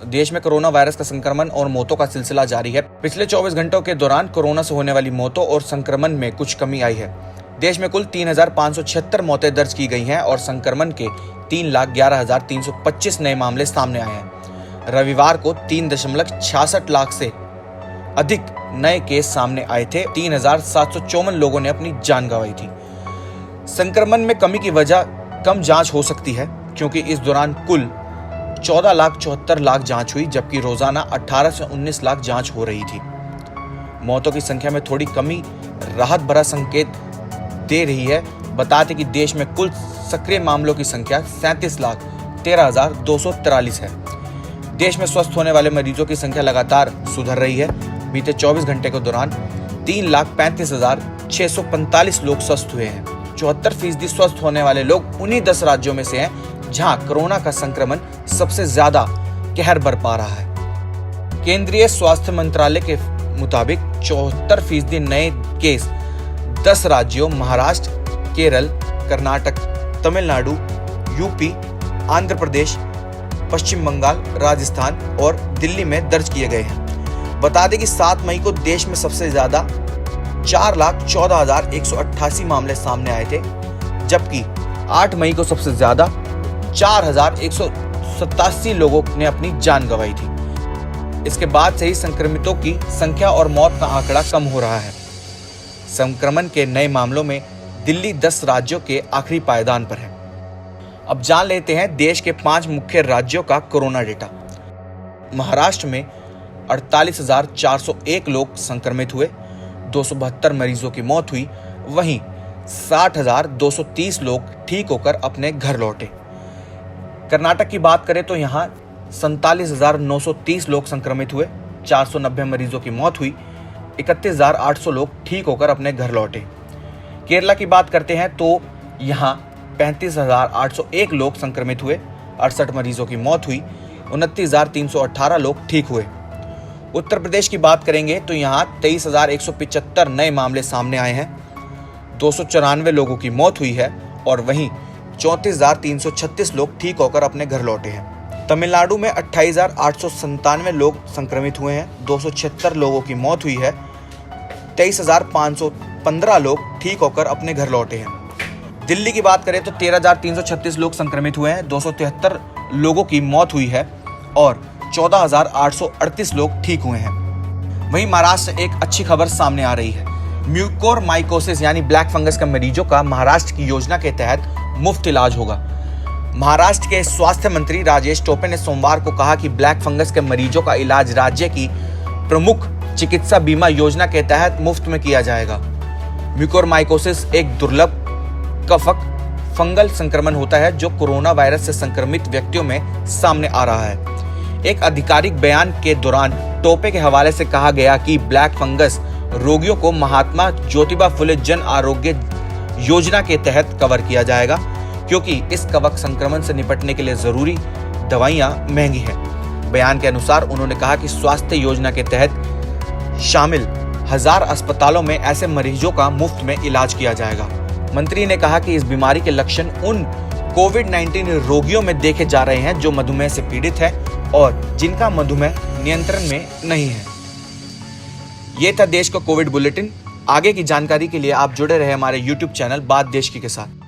देश में corona virus का संक्रमण और मौतों का सिलसिला जारी है। पिछले 24 घंटों के दौरान कोरोना से होने वाली मौतों और संक्रमण में कुछ कमी आई है। देश में कुल 3,576 मौतें दर्ज की गई हैं और संक्रमण के 3,11,325 नए मामले सामने आए हैं। रविवार को 3.66 लाख से अधिक नए केस सामने आए थे। 3,754 लोगों ने अपनी जान गंवाई थी। संक्रमण में कमी की वजह कम जांच हो सकती है, क्योंकि इस दौरान कुल 14,74,00,000 जांच हुई, जबकि रोजाना 18 से 19 लाख जांच हो रही थी। मौतों की संख्या में थोड़ी कमी राहत भरा संकेत दे रही है। बता दें कि देश में कुल सक्रिय मामलों की संख्या 37,13,243 है। देश में स्वस्थ होने वाले मरीजों की संख्या लगातार सुधर रही है। बीते 24 घंटे के दौरान 3,35,645 लोग स्वस्थ हुए हैं। 74% स्वस्थ होने वाले लोग उन्हीं 10 राज्यों में से हैं जहां कोरोना का संक्रमण सबसे ज्यादा कहर बरपा रहा है। केंद्रीय स्वास्थ्य मंत्रालय के मुताबिक 74% नए केस 10 राज्यों महाराष्ट्र, केरल, कर्नाटक, तमिलनाडु, यूपी, आंध्र प्रदेश, पश्चिम बंगाल, राजस्थान और दिल्ली में दर्ज किए गए हैं। बता दें कि 7 मई को देश में सबसे ज्यादा 4,14,188 मामले सामने आए थे, जबकि 8 मई को सबसे ज्यादा 4,187 लोगों ने अपनी जान गंवाई थी। इसके बाद से ही संक्रमितों की संख्या और मौत का आंकड़ा कम हो रहा है। संक्रमण के नए मामलों में दिल्ली 10 राज्यों के आखिरी पायदान पर है। अब जान लेते हैं देश के 5 मुख्य राज्यों का कोरोना डेटा। महाराष्ट्र में 48,401 लोग संक्रमित हुए, 272 मरीजों की मौत हुई। वहीं 60,230 लोग ठीक होकर अपने घर लौटे। कर्नाटक की बात करें तो यहाँ 47,930 लोग संक्रमित हुए, 490 मरीजों की मौत हुई, 31,800 लोग ठीक होकर अपने घर लौटे। केरला की बात करते हैं तो यहाँ 35,801 लोग संक्रमित हुए, 68 मरीजों की मौत हुई, 29,318 लोग ठीक हुए। उत्तर प्रदेश की बात करेंगे तो यहाँ 23,175 नए मामले सामने आए हैं, 294 लोगों की मौत हुई है और वहीं 34,336 लोग ठीक होकर अपने घर लौटे हैं। तमिलनाडु में 28,897 लोग संक्रमित हुए हैं, 276 लोगों की मौत हुई है, 23,515 लोग ठीक होकर अपने घर लौटे हैं। दिल्ली की बात करें तो 13,336 लोग संक्रमित हुए हैं, 273 लोगों की मौत हुई है और 14,838 लोग ठीक हुए हैं। वहीं महाराष्ट्र एक अच्छी खबर सामने आ रही है। म्यूकोरमाइकोसिस यानी ब्लैक फंगस के मरीजों का महाराष्ट्र की योजना के तहत मुफ्त इलाज होगा। महाराष्ट्र के स्वास्थ्य मंत्री राजेश टोपे ने सोमवार को कहा कि ब्लैक फंगस के मरीजों का इलाज राज्य की प्रमुख चिकित्सा बीमा योजना के तहत मुफ्त में किया जाएगा। म्यूकोरमाइकोसिस एक दुर्लभ कफक फंगल संक्रमण होता है जो कोरोना वायरस से संक्रमित व्यक्तियों में सामने आ रहा है। एक आधिकारिक बयान के दौरान टोपे के हवाले से कहा गया कि ब्लैक फंगस रोगियों को महात्मा ज्योतिबा फुले जन आरोग्य योजना के तहत कवर किया जाएगा, क्योंकि इस कवक संक्रमण से निपटने के लिए जरूरी दवाइयां महंगी हैं। बयान के अनुसार उन्होंने कहा कि स्वास्थ्य योजना के तहत शामिल 1000 अस्पतालों में ऐसे मरीजों का मुफ्त में इलाज किया जाएगा। मंत्री ने कहा कि इस बीमारी के लक्षण उन कोविड-19 रोगियों में देखे जा रहे हैं जो मधुमेह से पीड़ित है और जिनका मधुमेह नियंत्रण में नहीं है। ये था देश का कोविड बुलेटिन। आगे की जानकारी के लिए आप जुड़े रहे हमारे YouTube चैनल बात देश की के साथ।